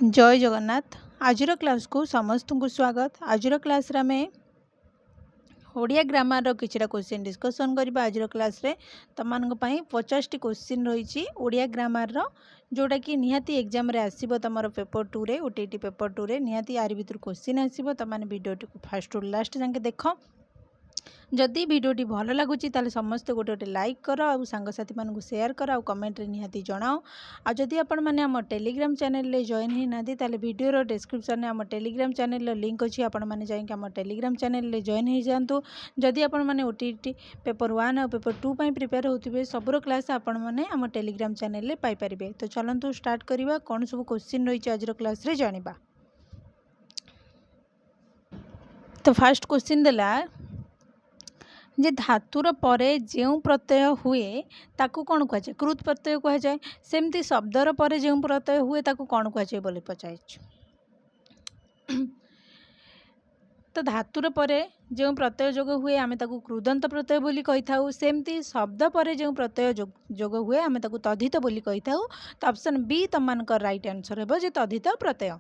जय जगन्नाथ। आजर क्लास को समस्त को स्वागत। आजर क्लास रे आमे ओडिया ग्रामर रो किछटा क्वेश्चन डिस्कशन करबा। आजर क्लास रे तमनक पई 50 टी क्वेश्चन रहिछि ओडिया ग्रामर रो, जोटा कि निहाती एग्जाम रे आसीबो तमरो पेपर 2 रे, ओटीटी पेपर 2 रे निहाती आरि भितर क्वेश्चन आसीबो। तमने वीडियो को फास्ट टू लास्ट जाके देखो। जदि वीडियोटी भल लगुच ताले समस्त गोटे गोटे लाइक कर और सांगसाथी मान को शेयर कर और कमेंट रे निहाती जणाओ। आ जदि आपण माने हम टेलीग्राम चैनल ले जॉइन ही नादी ताले वीडियो रो डिस्क्रिप्शन में हम टेलीग्राम चैनल रो लिंक अछि। आपण माने जाई के हम टेलीग्राम चैनल ले जॉइन ही जानतु। जदि आपण माने ओटीटी पेपर 1 और पेपर 2 पई प्रिपेयर होतिबे सबरो क्लास आपण माने हम टेलीग्राम चैनल ले पाई परिबे। तो चलंतु स्टार्ट करिवा। कोन सब क्वेश्चन रही छ आजरो क्लास रे जानिबा। तो फर्स्ट क्वेश्चन देला जे धातुर परे जो प्रत्यय हुए ताकू कौन कह जाए? कृत प्रत्यय कह जाए। सेमती शब्दर परे जो प्रत्यय हुए ताकू कौन कह जाए बोली पचार। तो धातुर परे जो प्रत्यय जोग हुए आमे ताकू कृदंत प्रत्यय बोली कहि थाउ। सेमती शब्द परे जो प्रत्यय जोग हुए आमे ताकू तद्धित बोली कहि थाउ। तो ऑप्शन बी तमन का राइट आंसर हेबो जे तद्धित प्रत्यय।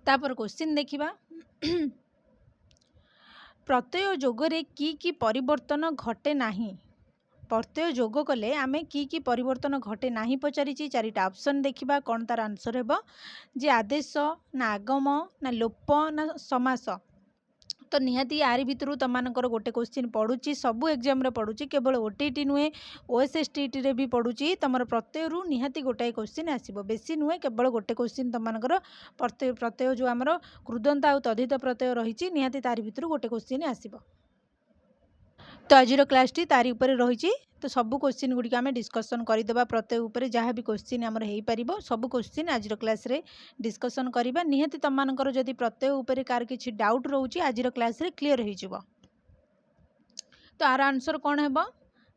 तापर क्वेश्चन देखिबा। प्रत्यय जोगरे की परिवर्तन घटे नाही? प्रत्यय जोग कले आमे की परिवर्तन घटे नाही पचारि। चारिटा ऑप्शन देखिबा कौन तार आंसर हेबो जे आदेश ना आगम ना लोप ना समास। तो निहाती यारी भितर तमनकर गोटे क्वेश्चन पड़ुची, सबू एग्जाम रे पड़ुची, केवल ओटीटी नुहे ओएसएसटीटी रे भी पड़ुची। तमर प्रत्यय रु निहाती गोटाए क्वेश्चन आसीबो, बेसी नुहे केवल गोटे क्वेश्चन तमनकर प्रत्यय जो आमर कृदंत आ तद्धित प्रत्यय रही निहाती तारी भितर गोटे क्वेश्चन आसीबो। तो आज क्लास टी तारी ऊपर रही। तो सबू क्वेश्चन गुड़िक आम डिस्कसन करदेबा। प्रत्यय ऊपर जहाँ भी क्वेश्चन आमर हो पार सबू क्वेश्चन आज क्लास रे डिस्कसन करबा। निहाती तमनकर जदि प्रत्यय ऊपर कार किछि डाउट रोची आज क्लास रे क्लियर हो जिवो। तो आर आंसर कौन हेबो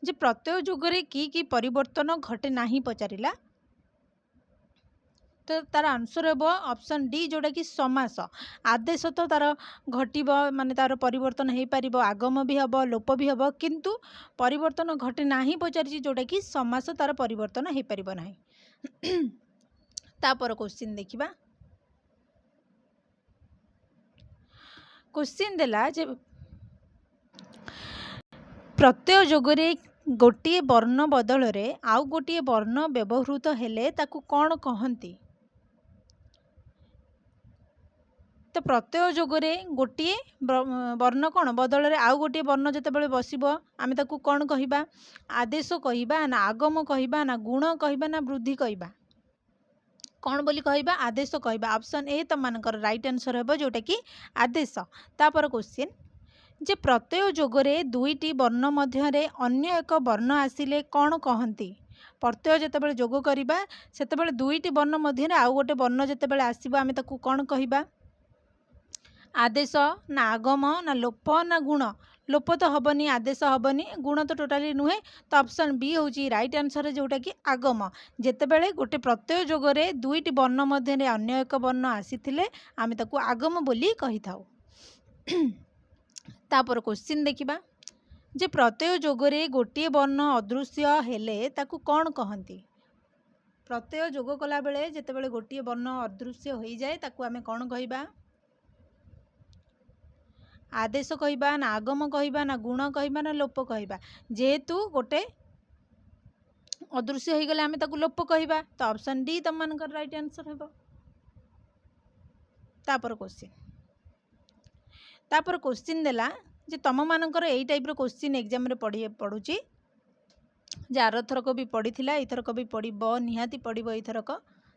जे प्रत्यय जोगरे की परिवर्तन घटे नाही पचारिला। तो तार आंसर हेबो ऑप्शन डी जोटा कि समास। आदेश तो तार घटिब माने तार परिवर्तन हो पार, आगम भी हम लोप भी हम, किंतु परिवर्तन घटे नाही पचारि जोटा कि समास तार परिवर्तन हो पार नाही। तापर क्वेश्चन देखिबा। क्वेश्चन देला जे प्रत्यय जोगरे गोटे वर्ण बदल रे आउ गोटे वर्ण व्यवहृत हेले ताकू कौन कहंती? तो प्रत्यय जोगरे गोटे वर्ण कौन बदल रे आउ गोटे वर्ण जते बसिबो आमे ताकू कौन कहिबा? आदेश कहिबा ना आगम कहिबा ना गुण कहिबा ना वृद्धि कहिबा? कौन बोली कहिबा? आदेश कहिबा। ऑप्शन ए तमनकर राइट आंसर हेबो जोटा कि आदेश। तापर क्वेश्चन जे प्रत्यय जोगरे दुईटी वर्ण मध्यरे अन्य एक वर्ण आसिले कौन कहंती? प्रत्यय जेतेबेले जोग करिबा सेतेबेले दुईटी वर्ण मध्यरे आउ गोटे वर्ण जेतेबेले आसीबो आमे ताकू कौन कहिबा? आदेश ना आगम ना लोप ना गुण? लोप तो हबनी, आदेश हबनी, गुण तो टोटाली नुहे। तो ऑप्शन बी होची राइट आंसर जोटा कि आगम। जेतेबेले गोटे प्रत्यय जोगरे दुईटी वर्ण मध्यरे अन्य एक वर्ण आसीथिले आमे ताकू आगम बोली कहि थाउ। तापर क्वेश्चन देखिबा जे प्रत्यय जोगरे गोटे वर्ण अदृश्य हेले ताकू कौन कहंती? प्रत्यय जोग कला बेले जेतेबेले गोटे वर्ण अदृश्य होई जाए ताकू आमे कौन कहिबा? आदेश कहिबा ना आगम कहिबा ना गुण कहिबा ना लोप कहिबा? जेहेतु गोटे अदृश्य हो गले आमे ताकू लोप कहिबा। तो ऑप्शन डी तमनकर राइट आंसर हेबो। तापर क्वेश्चन देला जे तम मानकर एई टाइप रो क्वेश्चन एग्जाम रे पड़ुची जे आर थरक भी पड़ीथिला एथरक भी पड़िबो, निहाती पड़िबो एथरक।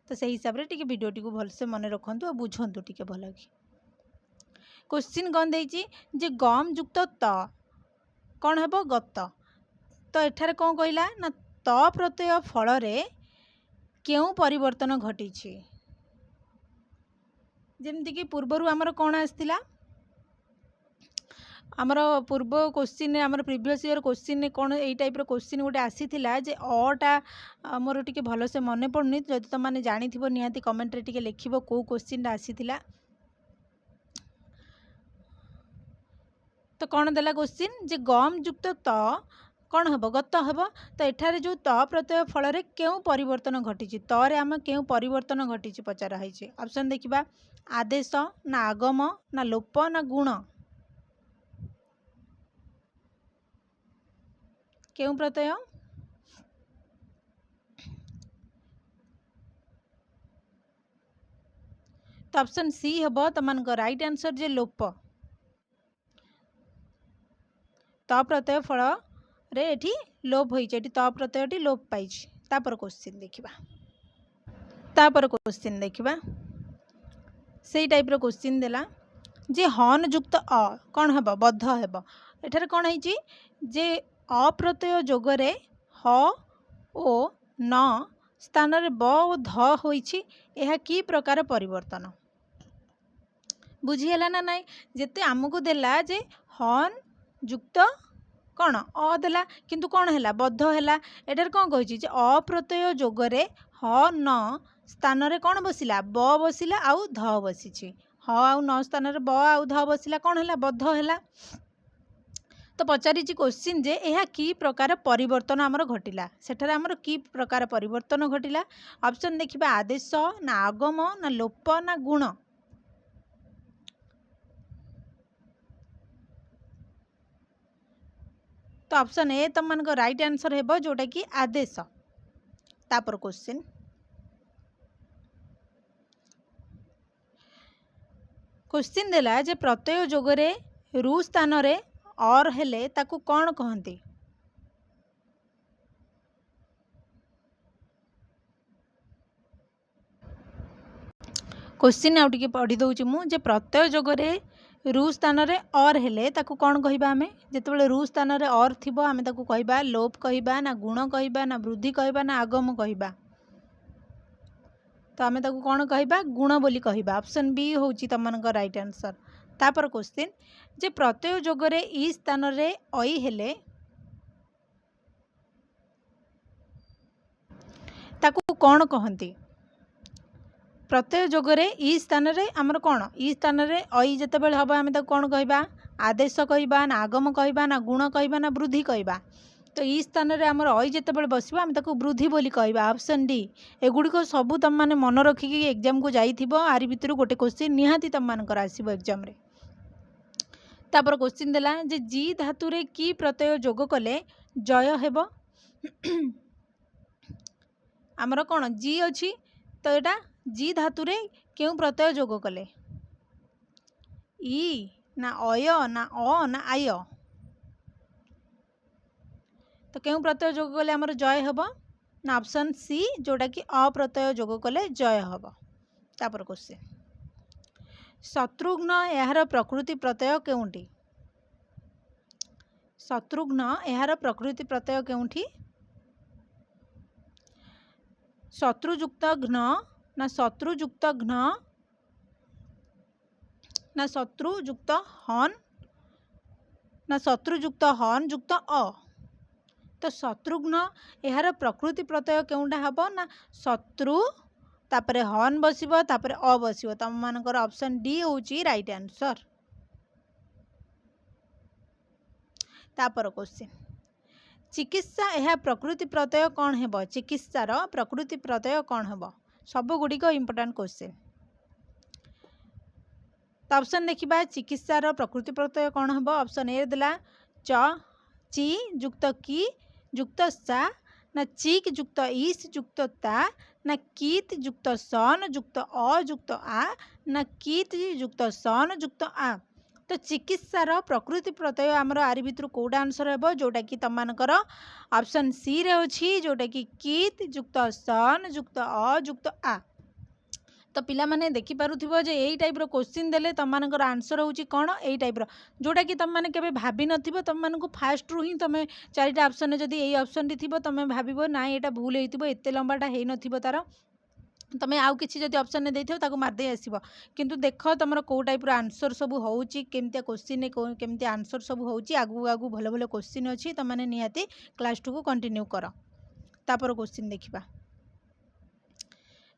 तो से हिसाब रे टिके वीडियो टिकु भलसे मन रखंतु आ बुझंतु टिके भलकी। क्वेश्चन कौन देइची जे गम युक्त त कौन हेबो? गत। तो एठारे कौन कहला ना त प्रत्यय फल रे केउ परिवर्तन घटिछि? जेमति कि पूर्वरु हमर कौन आस्तिला? आमर पूर्व क्वेश्चन आमर प्रीवियस ईयर क्वेश्चन कौन एई टाइप रो क्वेश्चन गोटे आसीथिला जे अटा मोर टिके भलसे मने पड़ुनी। जदि तुम माने जानिथिबो निहाती कमेंट रे टिके लिखिबो को क्वेश्चन आसीथिला। तो कौन देला क्वेश्चन जे गम युक्त त कौन हम गत हम तो एठारे जो त प्रत्यय फल क्यों परिवर्तन घटी तरे आम क्यों परिवर्तन घटी पचराई। ऑप्शन देखिबा आदेश ना आगम ना लोप ना गुण क्यों प्रत्यय तो ऑप्शन सी हम तुम राइट आंसर जे लोप त प्रत्यय फल रे एठी लोप होइछ एठी त प्रत्ययटी लोप पाइछ। तापर क्वेश्चन देखिबा सेई टाइप रो क्वेश्चन देला जे हन युक्त अ कौन हम बद्ध हेब एठारे कौन है जे अप्रत्यय जोगरे ह ओ न स्थान रे ब ओ ध होइछि एहा की प्रकार परिवर्तन बुझीगला ना नाई जेते आमको देला जे हन युक्त कौन अ देला किंतु कौन है बद्ध है एटार कौन कही अप्रत्यय जोगरे ह न स्थान रे कौन बसिला ब बसिला आउ ध बसी ह आउ न स्थान रे ब आउ ध बसिला कौन है बद्ध है। तो पचारि क्वेश्चन जे यह की प्रकार परिवर्तन आमर घटिला सेठारे आमर की प्रकार परिवर्तन घटिला। ऑप्शन देखिबा आदेश ना आगम ना लोप ना गुण तो ऑप्शन ए तुम मान राइट आंसर हेबो जोटा कि आदेश। तापर क्वेश्चन देला जे प्रत्यय जोगरे रु स्थान रे और हेले ताकू कौन कहती क्वेश्चन आउ टिके पढ़ी दउची मु जे प्रत्यय जोगरे रु स्थान रे और हेले ताकू कौन कहबा आमे जेतेबेले रु स्थान रे और थिबो आमे ताकू कहबा लोप कहबा ना गुण कहबा ना वृद्धि कहबा ना आगम कहबा तो आमे ताकू कौन कहबा गुण बोली कहबा। ऑप्शन बी होची तमनक राइट आंसर। तापर क्वेश्चन जे प्रत्यय जोगरे ई स्थान रे अई हेले ताकू कौन कहती प्रत्यय जोगरे ई स्थान रे आमर कौन ई स्थान रे अई जेतेबेले हबो आमे ताकू कौन कहबा आदेश कहबा ना आगम कहबा ना गुण कहबा ना वृद्धि कहबा तो ई स्थान रे आमर अई जेतेबेले बसिबो आमे ताकू वृद्धि बोली कहबा। ऑप्शन डी एगुड़िक सबू तुम मैंने मन रखिकी एग्जाम को जाइथिबो आरि भितर गोटे क्वेश्चन निहाती तुम मानकर आसीबो एग्जाम रे। तापर क्वेश्चन देला जे जी धातु रे की प्रत्यय जोग कले जय हेबो आमर कौन जी अच्छी तो यहाँ जी धातु रे क्यों प्रत्यय जोग कले ई ना अय ना अ ना आय तो क्यों प्रत्यय जोग कले आमर जय हेबो ना ऑप्शन सी जोटा कि अप्रत्यय जोग कले जय हेबो। तापर क्वेश्चन शत्रुघ्न यार प्रकृति प्रत्यय केउंठी शत्रुघ्न यार प्रकृति प्रत्यय केउंठी शत्रुयुक्त घ्न ना शत्रुयुक्त घ्न ना शत्रुयुक्त हन ना शत्रुयुक्त हन युक्त अ तो शत्रुघ्न यार प्रकृति प्रत्यय केउंटा हबो ना शत्रु तापरे हन बसिबो तापरे अ बसिबो तुम मानकर ऑप्शन डी होची राइट आंसर। तापर क्वेश्चन चिकित्सा यह प्रकृति प्रत्यय कौन हेबो चिकित्सार प्रकृति प्रत्यय कौन हेबो सब गुड़िक इंपोर्टेंट क्वेश्चन। तो ऑप्शन देखिबा चिकित्सार प्रकृति प्रत्यय कौन हेबो ऑप्शन ए देला च ची युक्त की युक्त सा ना चिक युक्त इस युक्त ता ना कीत युक्त सन युक्त अ युक्त आ ना कीत युक्त सन युक्त आ तो चिकित्सार प्रकृति प्रत्यय आमर आरि भितर कोडा आंसर हेबो जोटा कि तुम मानकर ऑप्शन सी रे अछि जोटा कि कीत युक्त सन युक्त अ युक्त आ तो पिला माने देखि पारुथिबो जे एई टाइप रो क्वेश्चन देले तुम मानकर आंसर होची कोन एई टाइप रो जोटा कि तुम माने केबे भाबी नथिबो तुम मानको फास्ट रु ही तुम चारिटा ऑप्शन जदी एई ऑप्शन टी थिबो तुम भाबिबो ना एटा भूल हेतिबो एते लंबाटा हेई नथिबो तार तुम आउ किसी जदि ऑप्शन देथिबो ताको मारदे आसीबो किंतु देख तुम को टाइप रो आंसर सब होउची केमतिया क्वेश्चन केमतिया आंसर सब होउची आगु आगु भलो भलो क्वेश्चन अछि तुम माने निहाती क्लास 2 को कंटिन्यू कर। तापर क्वेश्चन देखिबा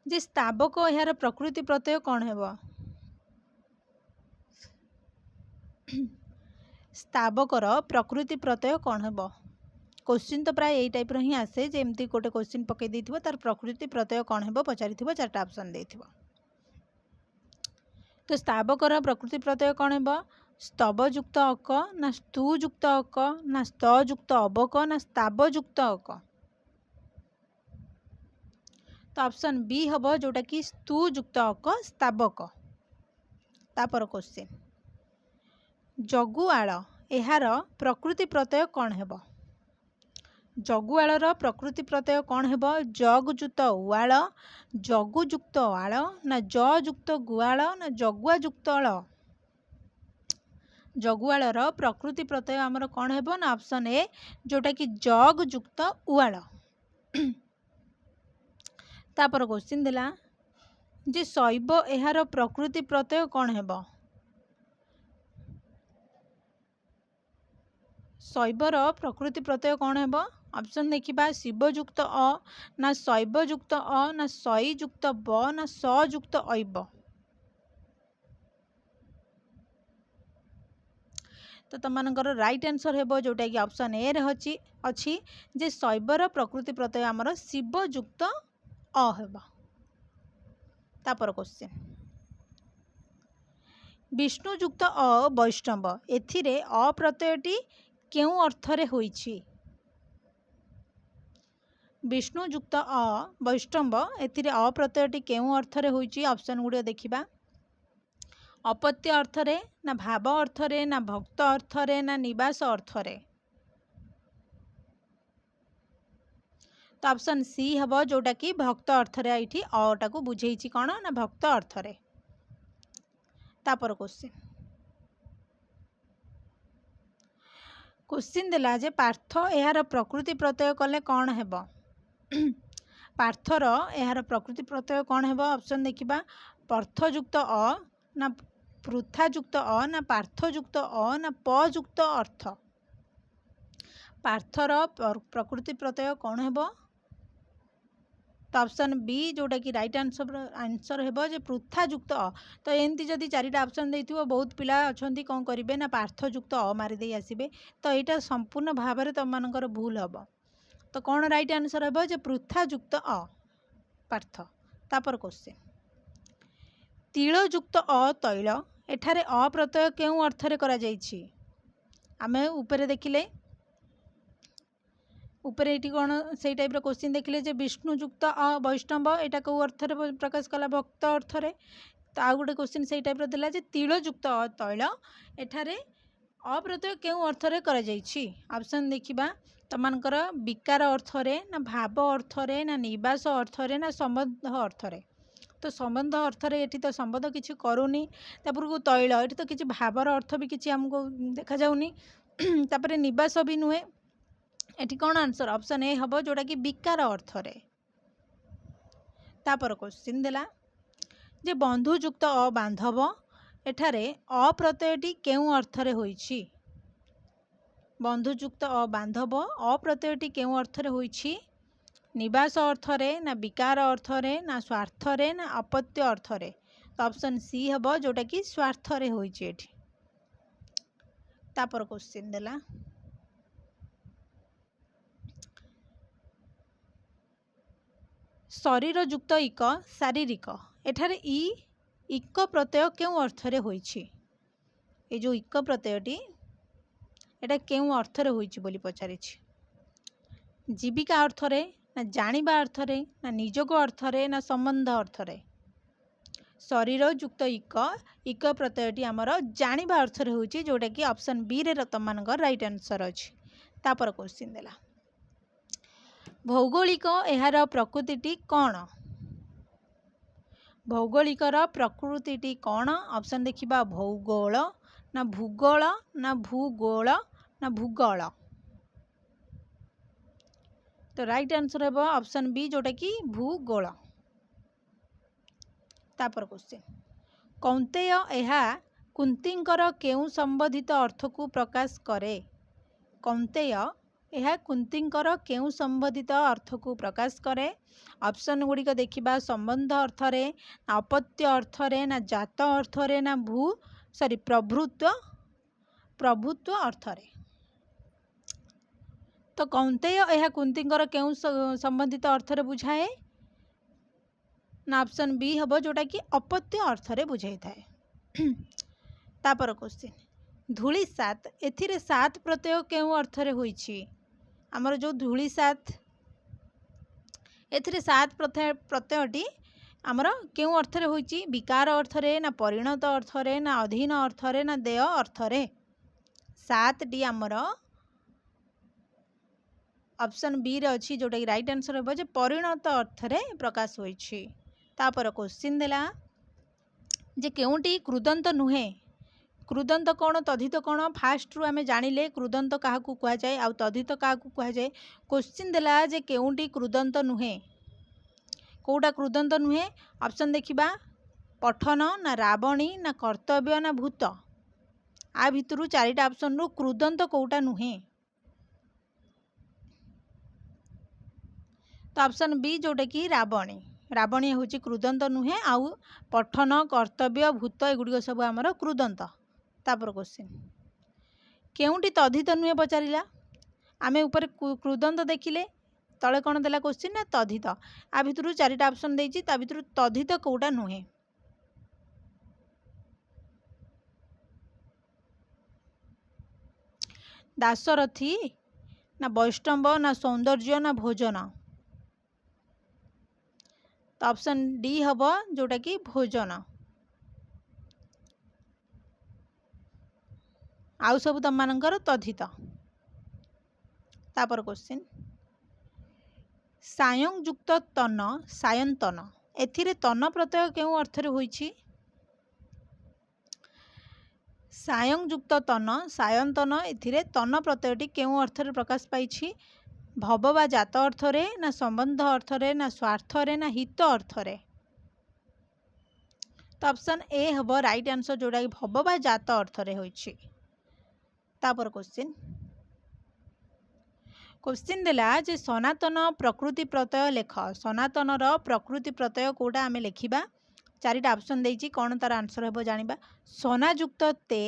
जे स्तावक यार प्रकृति प्रत्यय कौन हेबो स्तावकर प्रकृति प्रत्यय कौन हेबो क्वेश्चन तो प्राय यही टाइप ही आसे जेमती गोटे क्वेश्चन पकई देथिबो तार प्रकृति प्रत्यय कौन हेबो पचारिथिबो चारटा ऑप्शन देथिबो। तो स्तावकर प्रकृति प्रत्यय कौन हेबो स्तवयुक्त अक ना स्तुयुक्त अक ना स्तयुक्त अबक ना स्तावयुक्त अक। तो ऑप्शन बी हम जोटा कि स्तुयुक्त अक स्तावक। तापर क्वेश्चन जगुआल एहार प्रकृति प्रत्यय कौन हेबो जगुआलर प्रकृति प्रत्यय कौन हेबो जगयुक्त उआल जगुयुक्त आल ना जयुक्त गुआल ना जगुआयुक्त अल। जगुआलर प्रकृति प्रत्यय आमर कौन हेबो ना ऑप्शन ए जोटा कि जगयुक्त उआल। तापर क्वेश्चन देला जे शैव एहार प्रकृति प्रत्यय कौन हेबो शैवर प्रकृति प्रत्यय कौन हेबो ऑप्शन देखिबा शिवयुक्त अ ना शैवयुक्त अ ना शयुक्त ब ना सयुक्त ऐब। तो तुमनकर राइट आंसर हेबो जोटा कि ऑप्शन ए रे अछि जे शैवर प्रकृति प्रत्यय आमर शिवयुक्त अ हेबो। तापर क्वेश्चन विष्णुयुक्त अ वैष्णव एथिरे अ प्रत्ययटी केउ अर्थरे होइछि विष्णुयुक्त अ वैष्णव एथिरे अ प्रत्ययटी केउ अर्थरे होइछि ऑप्शन गुड़िया देखिबा अपत्य अर्थरे ना भाव अर्थरे ना भक्त अर्थरे ना निवास अर्थरे। तो ऑप्शन सी हम जोटा कि भक्त अर्थरे ये अटा को बुझेछि कौन ना भक्त अर्थरे। तापर क्वेश्चन देला जे पार्थ यार प्रकृति प्रत्यय कले कौन हेबो पार्थर यार प्रकृति प्रत्यय कौन हेबो ऑप्शन देखिबा पार्थयुक्त अ ना पृथायुक्त अ ना पार्थयुक्त अ ना पयुक्त अर्थ। पार्थर प्रकृति प्रत्यय कौन हेबो तो ऑप्शन बी जोटा कि राइट आंसर हेबो जे पृथायुक्त अ। तो एमती जदि चारिटा ऑप्शन देथिबो बहुत पिला अछंती कोन करिवे ना पार्थयुक्त अ मारि दे आसीबे तो एटा संपूर्ण भाव में तुम मानकर भूल हेबो। तो कौन राइट आंसर हेबो जे पृथायुक्त अ पार्थ। तापर क्वेश्चन तिलयुक्त अ तैल एठारे अ प्रत्यय केउ अर्थरे करा जाइछि आमे ऊपर देखिले ऊपर ये कौन से टाइप क्वेश्चन देखिले जे विष्णुयुक्त अ वैष्णव एटा कौ अर्थरे प्रकाश कला भक्त अर्थरे। तो आउ गोटे क्वेश्चन से टाइप देला जे तिलयुक्त अ तैल एठारे अप्रत्यय केउ अर्थरे करा जाइछि ऑप्शन देखिबा तमनकर विकार अर्थरे ना भाव अर्थरे ना निवास अर्थरे ना संबंध अर्थरे। तो संबंध अर्थरे एठी तो संबंध किछि करूनी तापर को तैल एठी तो किछि भावर अर्थ भी किछि हमको देखा जाउनी तापर निवास भी नुहे एठी कौन आंसर ऑप्शन ए हबो जोटा कि विकार अर्थरे। तापर क्वेश्चन देला जे बंधुयुक्त अ बांधव एठारे अ प्रत्ययटी केउ अर्थरे होइछि बंधुयुक्त अ बांधव अ प्रत्ययटी केउ अर्थरे होइछि निवास अर्थरे ना विकार अर्थरे ना स्वार्थरे ना अपत्य अर्थरे। तो ऑप्शन सी हबो जोटा कि स्वार्थरे होइछि एठी। तापर क्वेश्चन देला शरीर युक्त इक शारीरिक एठारे इक प्रत्यय केउ अर्थरे होइछि ए जो इक प्रत्ययटी एटा केउ अर्थरे होइछि बोली पचारिछि जीविका अर्थरे ना जानिबा अर्थरे ना निजोग अर्थरे ना संबंध अर्थरे। शरीर युक्त इक प्रत्ययटी आमर जानिबा अर्थरे होइछि जोटा कि ऑप्शन बी रे तमनकर राइट आंसर अछि। तापर क्वेश्चन देला भौगोलिक एहार प्रकृतिटी कौन भौगोलिकर प्रकृतिटी कौन ऑप्शन देखिबा भौगोल ना भूगोल ना भूगोल ना भूगोल। तो राइट आंसर है ऑप्शन बी जोटा कि भूगोल। तापर क्वेश्चन कौंतेय एहा कुंतींकर केउ संबंधित अर्थ को प्रकाश करे कौंतेय यह कुंतींकर केउ संबंधित अर्थ को प्रकाश करे ऑप्शन गुड़िक देखिबा संबंध अर्थरे ना अपत्य अर्थरे ना जात अर्थरे ना प्रभुत्व अर्थरे। तो कौंतेय यह कुंतींकर केउं संबंधित अर्थरे बुझाए ना ऑप्शन बी हम जोटा कि अपत्य अर्थरे बुझाई थाए। तापर क्वेश्चन धूली सात एथिरे सात प्रत्यय केउं अर्थरे होईछि आमर जो धूली सात एथिरे सात प्रत्ययटी आमर केउं अर्थरे होईछि विकार अर्थरे ना परिणत अर्थरे ना अधीन अर्थरे ना देय अर्थरे सात डी आमर ऑप्शन बी रे अच्छी जोटा कि राइट आंसर हे जे परिणत अर्थरे प्रकाश होईछि। तापर क्वेश्चन देला जे केउंटी कृदंत नुहे कृदंत कौन तद्धित कौन फास्ट रु आमे जानिले कृदंत काहाकू कुहा जाए आ तद्धित काहाकू कुहा जाए। क्वेश्चन देला जे केउंटी कृदंत नुहे कोउटा कृदंत नुहे ऑप्शन देखिबा पठन ना रावणी ना कर्तव्य ना भूत आ भितरु चारिटा ऑप्शन रु कृदंत कोउटा नुहे तो ऑप्शन बी जोटा कि रावणी रावणी हूँ कृदंत नुहे आउ पठन कर्तव्य भूत एगुड़िक सब आमर कृदंत। तापर क्वेश्चन केउंटी तद्धित नुहे पचारिला आमे ऊपर कृदंत देखिले तले कौन देला क्वेश्चन ना तद्धित आ भितरु चारिटा ऑप्शन देछि ता भितरु तद्धित कोउटा नुहे दासरथी ना वैष्णव ना सौंदर्य ना भोजन तो ऑप्शन डी हम जोटा कि भोजन आउ सब तुम मानकर तद्धित। तापर क्वेश्चन सायं युक्त तन सायंतन एथिरे तन प्रत्यय केउं अर्थरे होईछि सायं युक्त तन सायंतन एथिरे तन प्रत्ययटी केउं अर्थरे प्रकाश पाइछि भव बा जात अर्थरे ना संबंध अर्थरे ना स्वार्थरे ना हित अर्थरे तो ऑप्शन ए हम राइट आंसर जोड़ा कि भव बा जात अर्थरे होईछि। तापर क्वेश्चन देला जे सनातन प्रकृति प्रत्यय लेख सनातन प्रकृति प्रत्यय कोटा आमे लेखिबा चारिटा ऑप्शन देछि कौन तार आंसर हेबो जानिबा सनायुक्त ते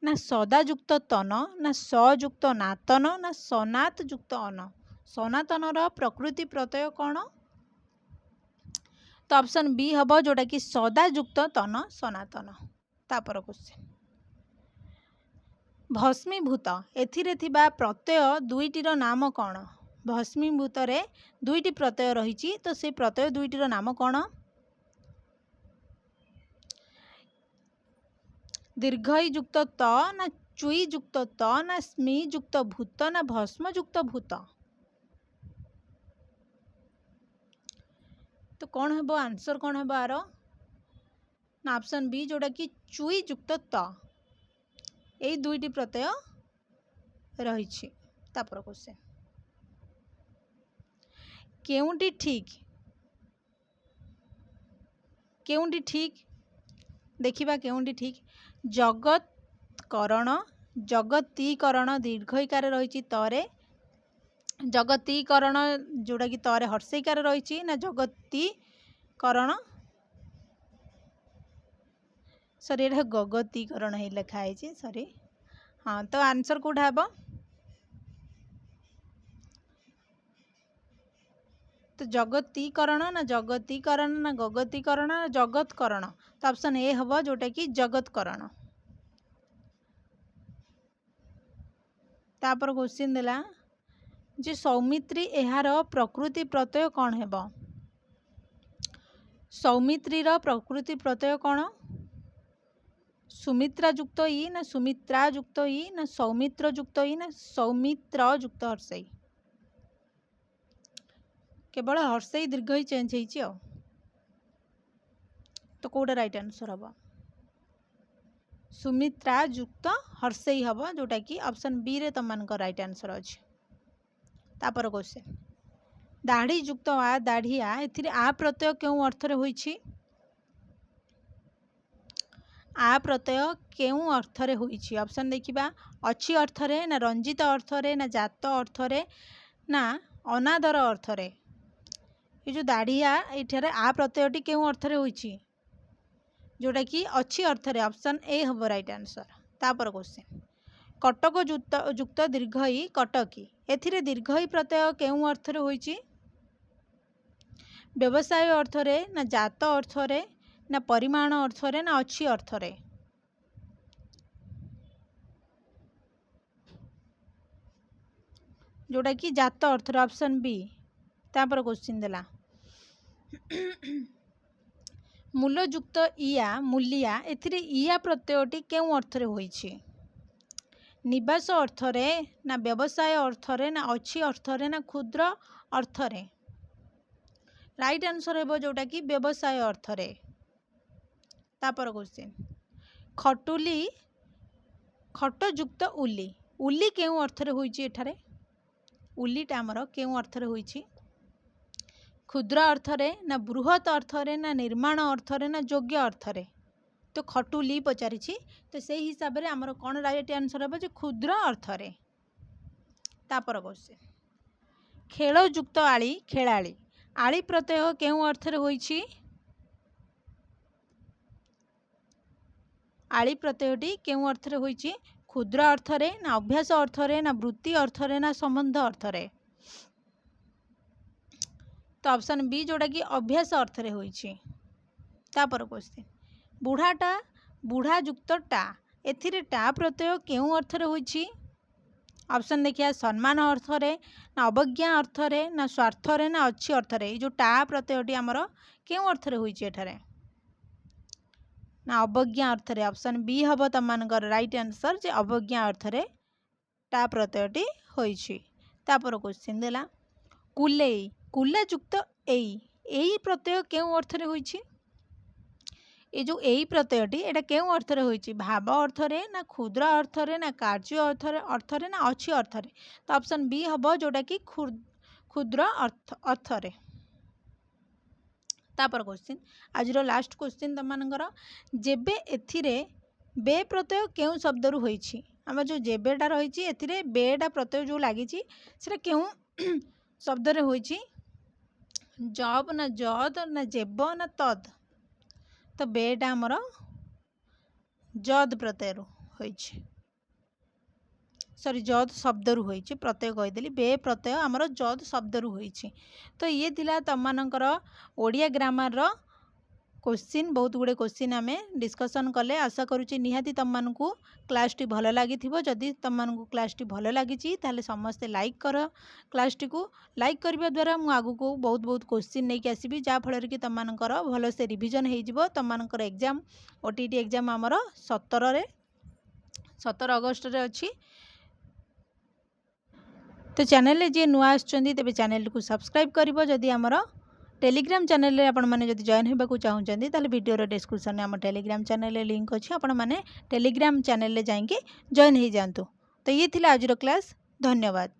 ना सदायुक्त तन ना सयुक्त नातन ना सनात युक्त अन सनातन प्रकृति प्रत्यय कौन तो ऑप्शन बी हम जोटा कि सदायुक्त तन सनातन। तापर क्वेश्चन भस्मीभूत एथिरे थिबा प्रत्यय दुईटीर नाम कौन भस्मीभूत रे दुईटी प्रत्यय रही तो से प्रत्यय दुईटीर नाम कौन दीर्घई युक्त त ना चुई युक्त त ना स्मी युक्त भूत ना भस्म युक्त भूत तो कौन हेबो आंसर कौन हेबो आरो ना ऑप्शन बी जोटा कि चुई युक्त त यही दुईटी प्रत्यय रही। तापर क्वेश्चन केउंटी ठीक देखिबा केउंटी ठीक जगतकरण जगतीकरण दीर्घईकार रही तरे जगतीकरण जोड़ा कि तरे हर्षईकार रही ना जगतीकरण सॉरी ये गगतीकरण ही लिखाई सॉरी हाँ तो आंसर कौटा हे तो जगतीकरण ना गगतीकरण ना जगतकरण तो ऑप्शन ए हम जोटा कि जगतकरण। तापर क्वेश्चन देला जे सौमित्री एहार प्रकृति प्रत्यय कौन हेबो सौमित्रीर प्रकृति प्रत्यय कौन सुमित्रा युक्त ई ना सुमित्रा युक्त ई ना सौमित्र युक्त ई ना सौमित्र युक्त हर्षई केवल हर्षई दीर्घ ही चेंज होइछि तो कोटा राइट आंसर हम सुमित्रा युक्त हर्षई हम जोटा कि ऑप्शन बी रे तुम राइट आंसर अच्छे। तापर क्वेश्चन दाढ़ी युक्त आ दाढ़िया एथिरे आ प्रत्यय केउं अर्थरे होइछि आ प्रत्यय केउं अर्थरे होइछि ऑप्शन देखिबा अच्छी अर्थरे ना रंजित अर्थरे ना जात अर्थरे ना अनादर अर्थरे ये जो दाढ़िया ये आ प्रत्ययटी केउं अर्थरे होइछि जोटा कि अच्छी अर्थरे ऑप्शन ए हम राइट आंसर। तापर क्वेश्चन कटक युक्त दीर्घई कटकी एथिरे दीर्घई प्रत्यय केउं अर्थरे होईची? व्यवसाय अर्थरे ना जात अर्थरे ना परिमाण अर्थरे ना अच्छी अर्थरे? जोटा कि जात अर्थरे ऑप्शन बी। तापर क्वेश्चन देला मूलयुक्त इया मूलिया एथिरे इया प्रत्ययटी केउं अर्थरे होईची? निवास अर्थरे ना व्यवसाय अर्थरे ना अच्छी अर्थरे ना क्षुद्र अर्थरे? राइट आंसर हेबो जोटा कि व्यवसाय अर्थरे। तापर क्वेश्चन खटुली खटयुक्त उली उली केउं अर्थरे होईची? एठारे उलीटा आमर केउं अर्थरे होईची? क्षुद्र अर्थरे ना बृहत अर्थरे ना निर्माण अर्थरे ना योग्य अर्थरे? तो खटुली पचारि तो से हिसाब से आमर कौन राइट आंसर हे क्षुद्र अर्थरे। तापर क्वेश्चन खेलयुक्त आली खेलाड़ी आली प्रत्यय केउं अर्थरे होईची? आली प्रत्ययटी केउं अर्थरे होईची? क्षुद्र अर्थरे ना अभ्यास अर्थरे ना वृत्ति अर्थरे ना संबंध अर्थरे? तो ऑप्शन बी जोटा कि अभ्यास अर्थरे होईची। तापर क्वेश्चन बुढ़ाटा बुढ़ा युक्त टा एथिरे टा प्रत्यय केउं अर्थरे होईची? ऑप्शन देखिए सम्मान अर्थरे ना अवज्ञा अर्थरे ना स्वार्थरे ना अच्छी अर्थरे? जो टा प्रत्ययटी आमर केउं अर्थरे होईची? एठारे ना अवज्ञा अर्थरे। ऑप्शन बी हम तमनकर राइट आंसर जे अवज्ञा अर्थरे टा प्रत्ययटी होईची। तापर क्वेश्चन देला कुलेई कुला युक्त एई प्रत्यय केउं अर्थरे होईची? ये जो एई प्रत्ययटी एटा केउं अर्थरे होईची? भाव अर्थरे ना क्षुद्र अर्थरे ना कार्य अर्थरे ना अच्छी अर्थरे? तो ऑप्शन बी हम जोटा कि क्षुद्र अर्थरे। तापर क्वेश्चन आज लास्ट क्वेश्चन तमनकर जेबे एथिरे बे प्रत्यय केउं शब्दरु होईची? आम जो जेबेटा रही एथिरे बेटा प्रत्यय जो लगी से केउं शब्दरे होईची? जब ना जद ना जेब ना तद? तो बेटा आमर जद प्रत्यय होईची सॉरी जद शब्दरु होईची प्रत्यय कहीदेली बे प्रत्यय आमर जद शब्दरु होईची। तो ये थिला तमनकर ओडिया ग्रामर रो क्वेश्चन बहुत गुड़े क्वेश्चन आम डिस्कसन कले। आशा करुच्ची निहाती तुम मानकू क्लास टी भल लगी जदि तुम मानकू क्लास टी भल लगी ताले समस्ते लाइक कर क्लास टी को लाइक करने द्वारा मु आगु को बहुत बहुत क्वेश्चन नहीं आसबि जहाँफल कि तुम मानकर भल से रिविजन हो तुम मानकर एग्जाम ओटीटी एग्जाम आमर 17 अगस्ट रे अच्छी। तो चैनल जी नुआ आसुँच तेज चैनल को सब्सक्राइब कर जदि आमर टेलीग्राम चैनल रे आपण माने जदि जॉइन होबाकू चाहूचंदी ताले वीडियो डिस्क्रिप्शन में आम टेलीग्राम चैनल लिंक अच्छी आपण माने टेलीग्राम चैनल रे जाइए जॉइन हो जातु। तो ये थिला आज क्लास। धन्यवाद।